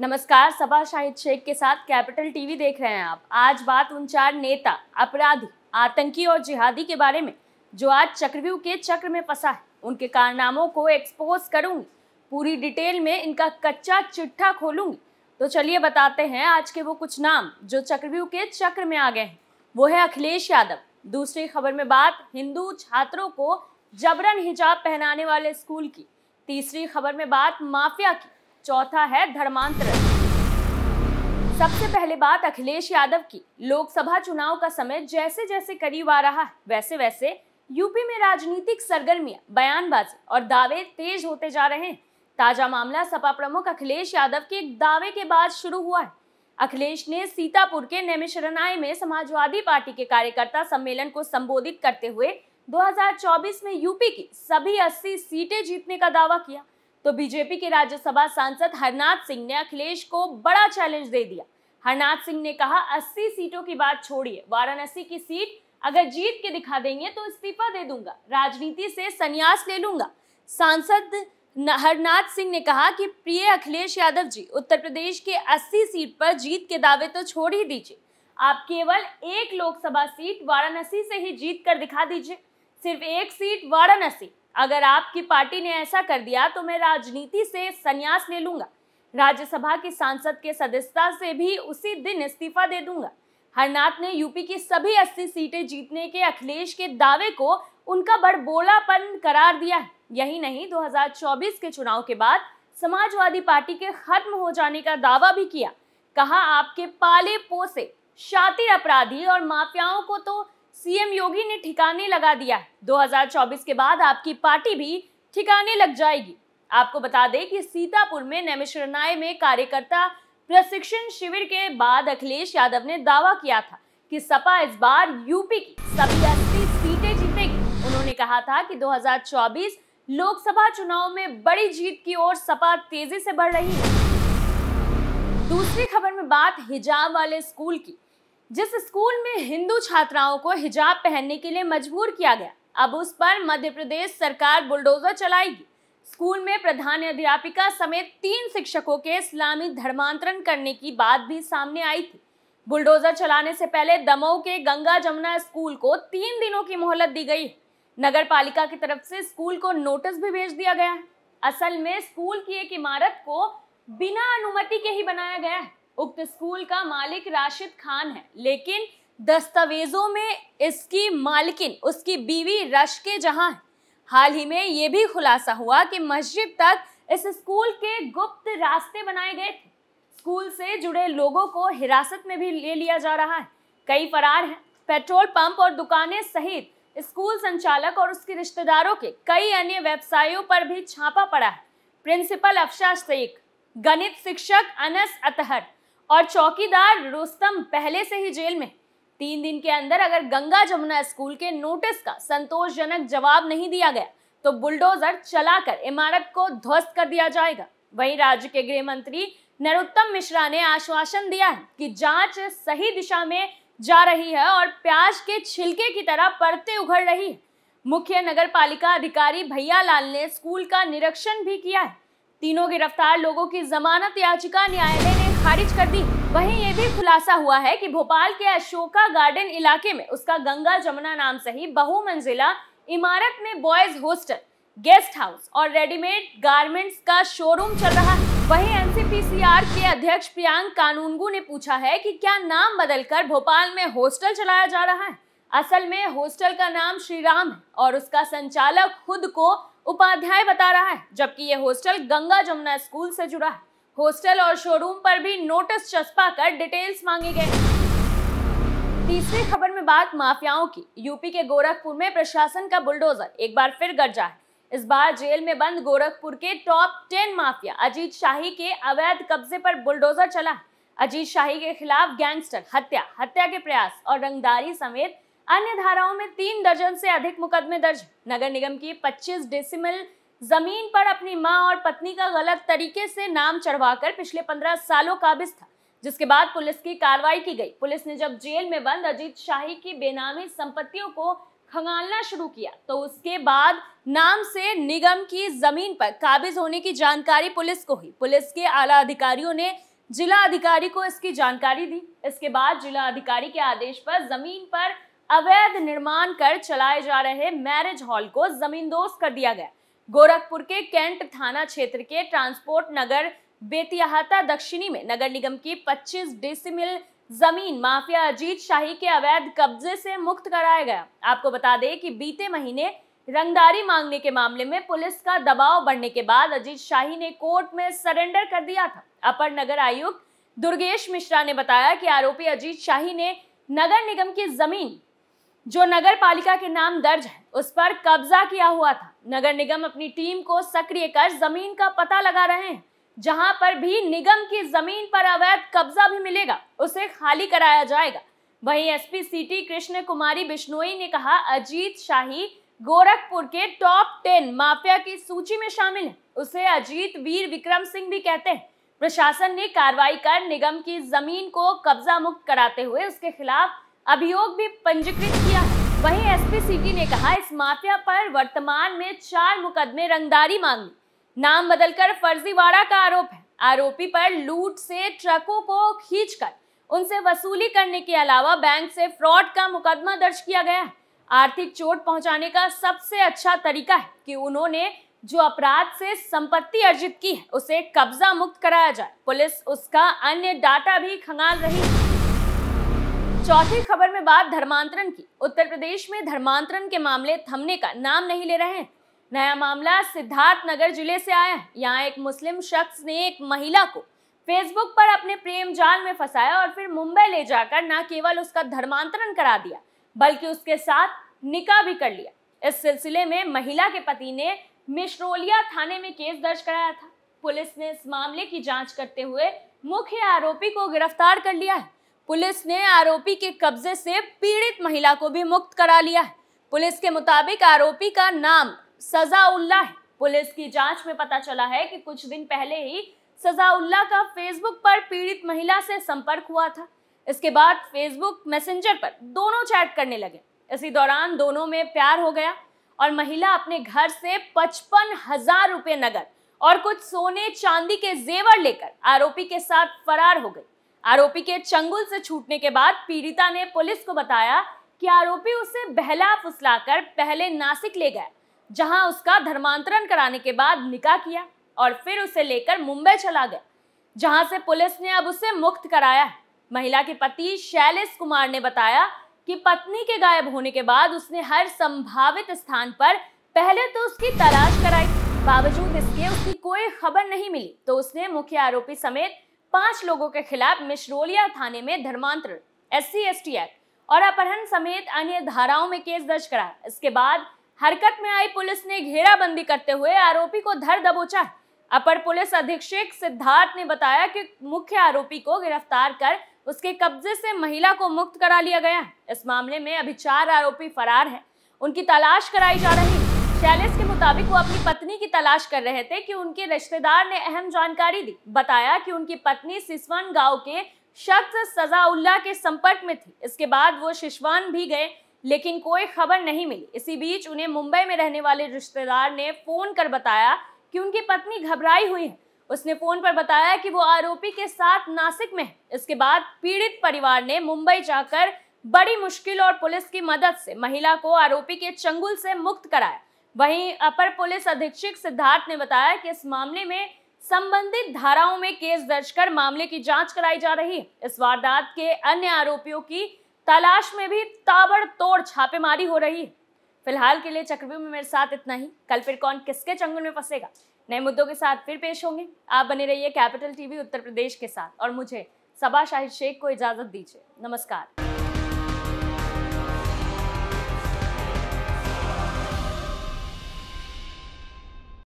नमस्कार, सबा शाहिद शेख के साथ कैपिटल टीवी देख रहे हैं आप। आज बात उन 4 नेता, अपराधी, आतंकी और जिहादी के बारे में जो आज चक्रव्यूह के चक्र में फंसा है। उनके कारनामों को एक्सपोज करूंगी, पूरी डिटेल में इनका कच्चा चिट्ठा खोलूंगी। तो चलिए बताते हैं आज के वो कुछ नाम जो चक्रव्यूह के चक्र में आ गए हैं। वो है अखिलेश यादव। दूसरी खबर में बात हिंदू छात्रों को जबरन हिजाब पहनाने वाले स्कूल की। तीसरी खबर में बात माफिया की। चौथा है धर्मांतरण। सबसे पहले बात अखिलेश यादव की। लोकसभा चुनाव का समय जैसे जैसे करीब आ रहा है, वैसे वैसे यूपी में राजनीतिक सरगर्मियां, बयानबाजी और दावे तेज होते जा रहे हैं। ताजा मामला सपा प्रमुख अखिलेश यादव के एक दावे के बाद शुरू हुआ है। अखिलेश ने सीतापुर के नैमिषारण्य में समाजवादी पार्टी के कार्यकर्ता सम्मेलन को संबोधित करते हुए 2024 में यूपी की सभी 80 सीटें जीतने का दावा किया। तो बीजेपी के राज्यसभा सांसद हरनाथ सिंह ने अखिलेश को बड़ा चैलेंज दे दिया। हरनाथ सिंह ने कहा, 80 सीटों की बात छोड़िए, वाराणसी की सीट अगर जीत के दिखा देंगे तो इस्तीफा दे दूंगा, राजनीति से संन्यास ले लूंगा। सांसद हरनाथ सिंह ने कहा कि प्रिय अखिलेश यादव जी, उत्तर प्रदेश के 80 सीट पर जीत के दावे तो छोड़ ही दीजिए, आप केवल एक लोकसभा सीट वाराणसी से ही जीत कर दिखा दीजिए, सिर्फ एक सीट वाराणसी। अगर आपकी पार्टी ने ऐसा कर दिया तो मैं राजनीति से संन्यास ले लूंगा, राज्यसभा की सांसद के सदस्यता से भी उसी दिन इस्तीफा दे दूंगा। हरनाथ ने यूपी की सभी 80 सीटें जीतने के अखिलेश के दावे को उनका बड़बोलापन करार दिया है। यही नहीं, 2024 के चुनाव के बाद समाजवादी पार्टी के खत्म हो जाने का दावा भी किया। कहा, आपके पाले पोसे शातिर अपराधी और माफियाओं को तो सीएम योगी ने ठिकाने लगा दिया है। 2024 के बाद आपकी पार्टी भी ठिकाने लग जाएगी। आपको बता दें कि सीतापुर में नैमिषारण्य में कार्यकर्ता प्रशिक्षण शिविर के बाद अखिलेश यादव ने दावा किया था कि सपा इस बार यूपी की सभी 80 सीटें जीतेगी। उन्होंने कहा था कि 2024 लोकसभा चुनाव में बड़ी जीत की ओर सपा तेजी से बढ़ रही है। दूसरी खबर में बात हिजाब वाले स्कूल की। जिस स्कूल में हिंदू छात्राओं को हिजाब पहनने के लिए मजबूर किया गया, अब उस पर मध्य प्रदेश सरकार बुलडोजर चलाएगी। स्कूल में प्रधान अध्यापिका समेत 3 शिक्षकों के इस्लामी धर्मांतरण करने की बात भी सामने आई थी। बुलडोजर चलाने से पहले दमोह के गंगा जमुना स्कूल को 3 दिनों की मोहलत दी गई है। नगर पालिका की तरफ से स्कूल को नोटिस भी भेज दिया गया है। असल में स्कूल की एक इमारत को बिना अनुमति के ही बनाया गया है। उक्त स्कूल का मालिक राशिद खान है, लेकिन दस्तावेजों में इसकी मालकिन उसकी बीवी रश्के जहां है। हाल ही में यह भी खुलासा हुआ कि मस्जिद तक इस स्कूल के गुप्त रास्ते बनाए गए थे। स्कूल से जुड़े लोगों को हिरासत में भी ले लिया जा रहा है, कई फरार हैं। पेट्रोल पंप और दुकानें सहित स्कूल संचालक और उसके रिश्तेदारों के कई अन्य व्यवसायों पर भी छापा पड़ा है। प्रिंसिपल अफशा शेख, गणित शिक्षक अनस अतहर और चौकीदार रुस्तम पहले से ही जेल में। 3 दिन के अंदर अगर गंगा जमुना स्कूल के नोटिस का संतोषजनक जवाब नहीं दिया गया तो बुलडोजर चलाकर इमारत को ध्वस्त कर दिया जाएगा। वहीं राज्य के गृह मंत्री नरोत्तम मिश्रा ने आश्वासन दिया है कि जांच सही दिशा में जा रही है और प्याज के छिलके की तरह परतें उघड़ रही है। मुख्य नगर पालिका अधिकारी भैया लाल ने स्कूल का निरीक्षण भी किया है। तीनों गिरफ्तार लोगों की जमानत याचिका न्यायालय ने खारिज कर दी। वहीं ये भी खुलासा हुआ है कि भोपाल के अशोका गार्डन इलाके में उसका गंगा जमुना नाम से ही बहुमंजिला इमारत में बॉयज हॉस्टल, गेस्ट हाउस और रेडीमेड गारमेंट्स का शोरूम चल रहा है। वहीं एनसीपीसीआर के अध्यक्ष प्रियांक कानूनगो ने पूछा है कि क्या नाम बदलकर भोपाल में हॉस्टल चलाया जा रहा है। असल में हॉस्टल का नाम श्री राम है और उसका संचालक खुद को उपाध्याय बता रहा है, जबकि यह हॉस्टल गंगा जमुना स्कूल से जुड़ा है। हॉस्टल और शोरूम पर भी नोटिस चस्पा कर डिटेल्स मांगे गए। तीसरी खबर में बात माफियाओं की। यूपी के गोरखपुर में प्रशासन का बुलडोजर एक बार फिर गरजा है। इस बार जेल में बंद गोरखपुर के टॉप 10 माफिया अजीत शाही के अवैध कब्जे पर बुलडोजर चला है। अजीत शाही के खिलाफ गैंगस्टर, हत्या, हत्या के प्रयास और रंगदारी समेत अन्य धाराओं में 3 दर्जन से अधिक मुकदमे दर्ज। नगर निगम की 25 डेसिमल जमीन पर अपनी मां और पत्नी का गलत तरीके से नाम चढ़वाकर पिछले 15 सालों काबिज था, जिसके बाद पुलिस की कार्रवाई की गई। पुलिस ने जब जेल में बंद अजीत शाही की बेनामी संपत्तियों को खंगालना शुरू किया तो उसके बाद नाम से निगम की जमीन पर काबिज होने की जानकारी पुलिस को हुई। पुलिस के आला अधिकारियों ने जिला अधिकारी को इसकी जानकारी दी। इसके बाद जिला अधिकारी के आदेश पर जमीन पर अवैध निर्माण कर चलाए जा रहे मैरिज हॉल को जमींदोज कर दिया गया। गोरखपुर के कैंट थाना क्षेत्र के ट्रांसपोर्ट नगर बेतियाहाता दक्षिणी में नगर निगम की 25 डेसिमल जमीन माफिया अजीत शाही के अवैध कब्जे से मुक्त कराया गया। आपको बता दें कि बीते महीने रंगदारी मांगने के मामले में पुलिस का दबाव बढ़ने के बाद अजीत शाही ने कोर्ट में सरेंडर कर दिया था। अपर नगर आयुक्त दुर्गेश मिश्रा ने बताया कि आरोपी अजीत शाही ने नगर निगम की जमीन जो नगर पालिका के नाम दर्ज है उस पर कब्जा किया हुआ था। नगर निगम अपनी टीम को सक्रिय कर जमीन का पता लगा रहे हैं। जहां पर भी निगम की जमीन पर अवैध कब्जा भी मिलेगा उसे खाली कराया जाएगा। वहीं एसपी सिटी कृष्ण कुमारी बिश्नोई ने कहा, अजीत शाही गोरखपुर के टॉप 10 माफिया की सूची में शामिल है। उसे अजीत वीर विक्रम सिंह भी कहते हैं। प्रशासन ने कार्रवाई कर निगम की जमीन को कब्जा मुक्त कराते हुए उसके खिलाफ अभियोग भी पंजीकृत किया है। वहीं एसपी सिटी ने कहा, इस माफिया पर वर्तमान में 4 मुकदमे रंगदारी मांगने, नाम बदलकर फर्जीवाड़ा का आरोप है। आरोपी पर लूट से ट्रकों को खींचकर उनसे वसूली करने के अलावा बैंक से फ्रॉड का मुकदमा दर्ज किया गया है। आर्थिक चोट पहुंचाने का सबसे अच्छा तरीका है कि उन्होंने जो अपराध से संपत्ति अर्जित की है उसे कब्जा मुक्त कराया जाए। पुलिस उसका अन्य डाटा भी खंगाल रही है। चौथी खबर में बात धर्मांतरण की। उत्तर प्रदेश में धर्मांतरण के मामले थमने का नाम नहीं ले रहे हैं। नया मामला सिद्धार्थनगर जिले से आया है। यहाँ एक मुस्लिम शख्स ने एक महिला को फेसबुक पर अपने प्रेम जाल में फंसाया और फिर मुंबई ले जाकर न केवल उसका धर्मांतरण करा दिया बल्कि उसके साथ निकाह भी कर लिया। इस सिलसिले में महिला के पति ने मिश्रोलिया थाने में केस दर्ज कराया था। पुलिस ने इस मामले की जांच करते हुए मुख्य आरोपी को गिरफ्तार कर लिया है। पुलिस ने आरोपी के कब्जे से पीड़ित महिला को भी मुक्त करा लिया है। पुलिस के मुताबिक आरोपी का नाम सजाउल्लाह है। पुलिस की जांच में पता चला है कि कुछ दिन पहले ही सजाउल्लाह का फेसबुक पर पीड़ित महिला से संपर्क हुआ था। इसके बाद फेसबुक मैसेंजर पर दोनों चैट करने लगे। इसी दौरान दोनों में प्यार हो गया और महिला अपने घर से 55,000 रुपए नगद और कुछ सोने चांदी के जेवर लेकर आरोपी के साथ फरार हो गई। आरोपी के चंगुल से छूटने के बाद पीड़िता ने पुलिस को बताया कि आरोपी उसे बहला फुसलाकर पहले नासिक ले गया, जहां उसका धर्मांतरण कराने के बाद निकाह किया और फिर उसे लेकर मुंबई चला गया, जहां से पुलिस ने अब उसे मुक्त कराया है। महिला के पति शैलेश कुमार ने बताया कि पत्नी के गायब होने के बाद उसने हर संभावित स्थान पर पहले तो उसकी तलाश कराई, बावजूद इसके उसकी कोई खबर नहीं मिली तो उसने मुख्य आरोपी समेत 5 लोगों के खिलाफ मिश्रोलिया थाने में धर्मांतरण, SC/ST एक्ट और अपहरण समेत अन्य धाराओं में केस दर्ज कराया। इसके बाद हरकत में आई पुलिस ने घेराबंदी करते हुए आरोपी को धर दबोचा है। अपर पुलिस अधीक्षक सिद्धार्थ ने बताया कि मुख्य आरोपी को गिरफ्तार कर उसके कब्जे से महिला को मुक्त करा लिया गया है। इस मामले में अभी 4 आरोपी फरार हैं, उनकी तलाश कराई जा रही है। शैलेश के मुताबिक वो अपनी पत्नी की तलाश कर रहे थे कि उनके रिश्तेदार ने अहम जानकारी दी। बताया कि उनकी पत्नी सिसवन गांव के शख्स सजाउल्लाह के संपर्क में थी। इसके बाद वो सिसवन भी गए लेकिन कोई खबर नहीं मिली। इसी बीच उन्हें मुंबई में रहने वाले रिश्तेदार ने फोन कर बताया कि उनकी पत्नी घबराई हुई है। उसने फोन पर बताया कि वो आरोपी के साथ नासिक में है। इसके बाद पीड़ित परिवार ने मुंबई जाकर बड़ी मुश्किल और पुलिस की मदद से महिला को आरोपी के चंगुल से मुक्त कराया। वहीं अपर पुलिस अधीक्षक सिद्धार्थ ने बताया कि इस मामले में संबंधित धाराओं में केस दर्ज कर मामले की जांच कराई जा रही है। इस वारदात के अन्य आरोपियों की तलाश में भी ताबड़तोड़ छापेमारी हो रही है। फिलहाल के लिए चक्रव्यूह में मेरे साथ इतना ही। कल फिर कौन किसके चंगुल में फंसेगा, नए मुद्दों के साथ फिर पेश होंगे। आप बने रहिए कैपिटल टीवी उत्तर प्रदेश के साथ और मुझे सबा शाहिद शेख को इजाजत दीजिए। नमस्कार।